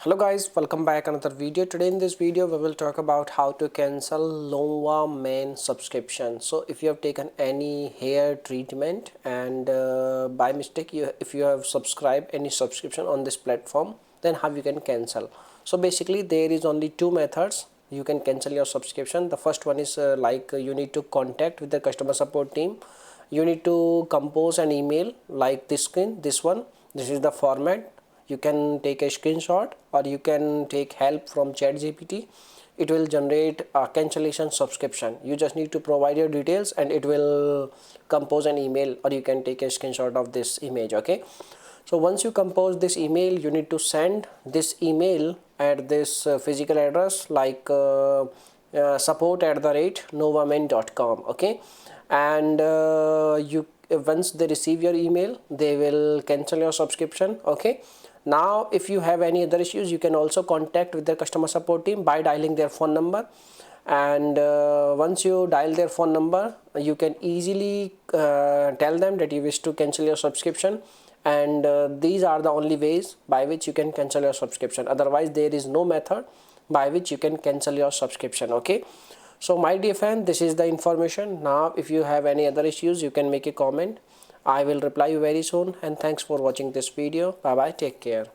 Hello guys, welcome back another video. Today in this video we will talk about how to cancel NovaMane subscription. So if you have taken any hair treatment and by mistake if you have subscribed any subscription on this platform, then how you can cancel. So basically there is only two methods you can cancel your subscription. The first one is you need to contact with the customer support team. You need to compose an email like this one. This is the format. You can take a screenshot or you can take help from ChatGPT. It will generate a cancellation subscription. You just need to provide your details and it will compose an email, or you can take a screenshot of this image. Okay, so once you compose this email, you need to send this email at this physical address support@novamane.com. okay, and you once they receive your email, they will cancel your subscription. Okay, now if you have any other issues, you can also contact with their customer support team by dialing their phone number. And once you dial their phone number, you can easily tell them that you wish to cancel your subscription, and these are the only ways by which you can cancel your subscription. Otherwise there is no method by which you can cancel your subscription. Okay, so my dear friend, this is the information. Now if you have any other issues, you can make a comment. I will reply you very soon, and thanks for watching this video. Bye bye, take care.